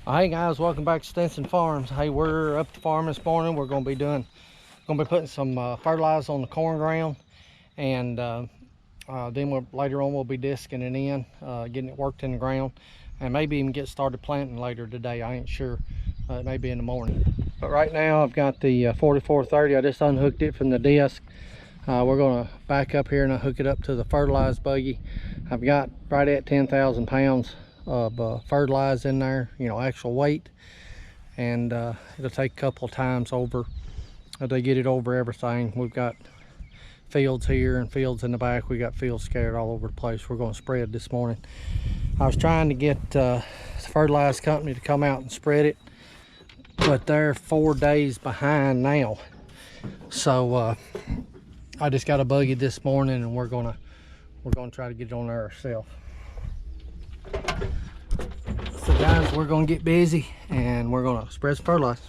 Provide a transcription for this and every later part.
Hey guys, welcome back to Stinson Farms. Hey, we're up to farm this morning. We're going to be putting some fertilizer on the corn ground, and then later on we'll be disking it in, getting it worked in the ground, and maybe even get started planting later today. I ain't sure. It may be in the morning. But right now I've got the 4430. I just unhooked it from the disc. We're going to back up here and I'll hook it up to the fertilize buggy. I've got right at 10,000 pounds of fertilize in there, actual weight, and it'll take a couple of times over to get it over everything. We've got fields here and fields in the back. We got fields scattered all over the place. We're going to spread this morning. I was trying to get the fertilizer company to come out and spread it, but they're 4 days behind now. So I just got a buggy this morning, and we're gonna try to get it on there ourselves. So guys, we're gonna get busy and we're gonna spread some fertilizer.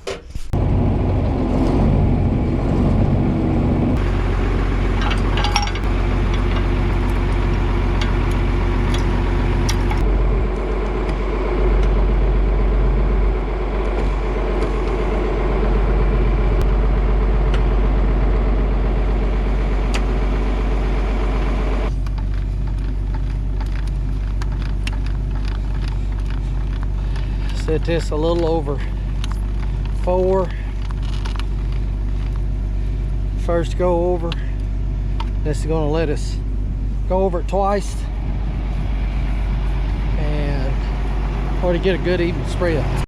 Set this a little over 4. First go over. This is going to let us go over it twice and or to get a good even spread.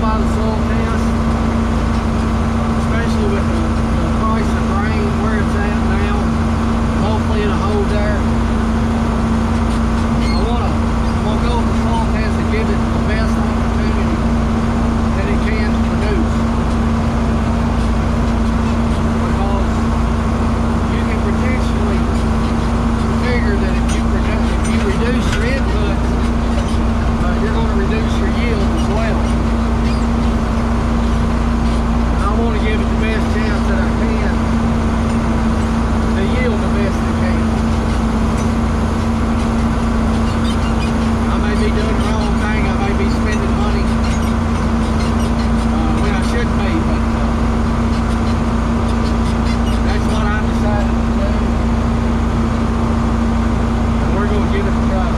by the soil test, especially with the price of grain where it's at now. Hopefully it'll hold there. I'm gonna go with the soil test and give it the best opportunity that it can to produce. Because you can potentially figure that if you reduce your input, you're going to reduce your yield as well. I want to give it the best chance that I can to yield the best it can. I may be doing the wrong thing. I may be spending money when I shouldn't be, but that's what I decided to do. And we're going to give it a try.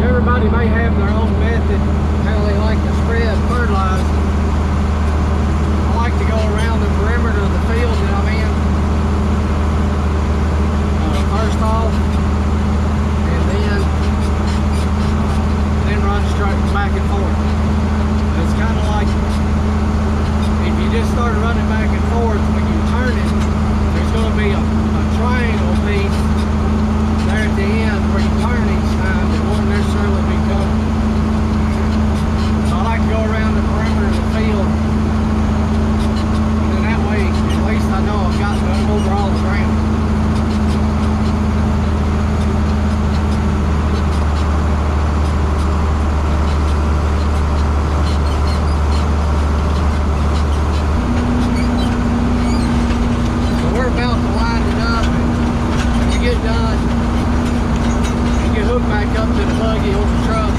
Everybody may have their own method how they like to spread fertilizer. I like to go around the perimeter of the field that I'm in. First off, and then run straight back and forth. It's kind of like if you just start running back and forth when you turn it, there's going to be a triangle piece there at the end where you turn each time that won't necessarily be covered. So I like to go around the perimeter of the field, and then that way at least I know I've got over all the ground. So we're about to line it up, and when we get done, get hooked back up to the buggy or the truck,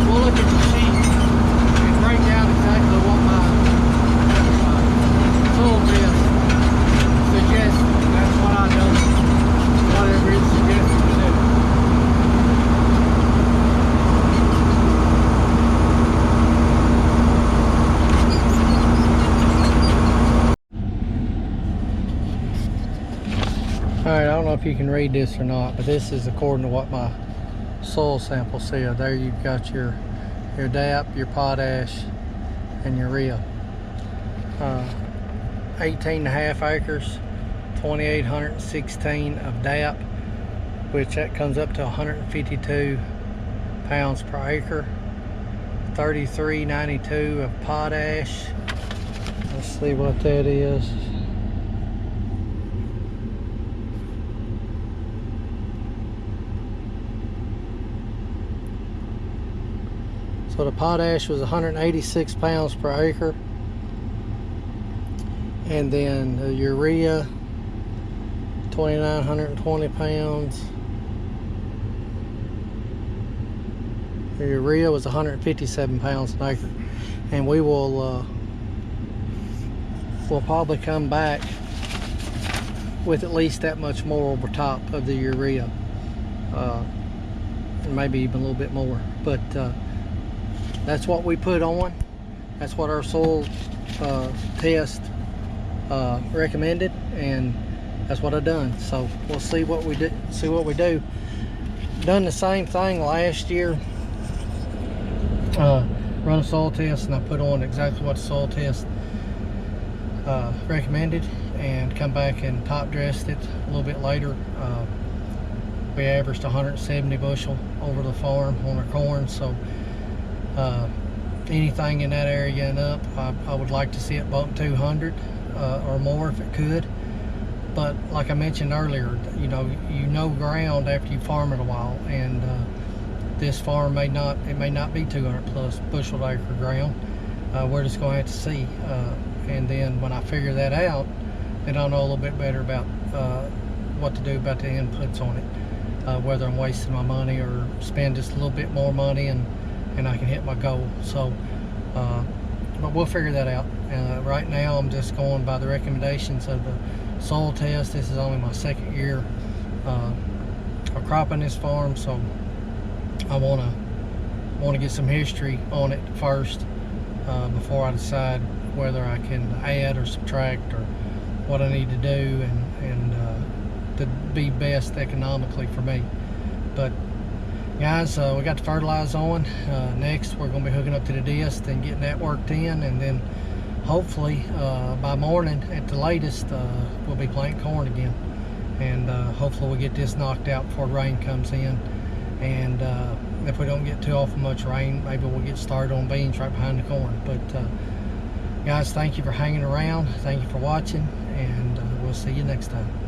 we'll look at the sheet and break down exactly what my soil test suggests, and that's what I do, whatever it suggests to do. Alright, I don't know if you can read this or not, but this is according to what my soil sample said. There you've got your DAP, your potash, and urea. 18.5 acres, 2,816 of DAP, which that comes up to 152 pounds per acre. 33.92 of potash. Let's see what that is. So the potash was 186 pounds per acre. And then the urea, 2,920 pounds. The urea was 157 pounds an acre. And we will we'll probably come back with at least that much more over top of the urea. And maybe even a little bit more. But that's what we put on. That's what our soil test recommended, and that's what I done. So we'll see what we do. Done the same thing last year. Run a soil test, and I put on exactly what the soil test recommended, and come back and top dressed it a little bit later. We averaged 170 bushel over the farm on our corn. So anything in that area and up, I would like to see it bump 200 or more if it could. But like I mentioned earlier, you know ground after you farm it a while, and this farm may not be 200 plus bushel acre ground. We're just going to have to see, and then when I figure that out, then I'll know a little bit better about what to do about the inputs on it, whether I'm wasting my money or spend just a little bit more money and I can hit my goal. So but we'll figure that out. Right now I'm just going by the recommendations of the soil test. This is only my second year of cropping this farm, so I want to get some history on it first before I decide whether I can add or subtract or what I need to do and to be best economically for me. But Guys, we got the fertilize on. Next we're going to be hooking up to the disc and getting that worked in, and then hopefully by morning at the latest we'll be planting corn again, and hopefully we'll get this knocked out before rain comes in. And if we don't get too awful much rain, maybe we'll get started on beans right behind the corn. But guys, thank you for hanging around, thank you for watching, and we'll see you next time.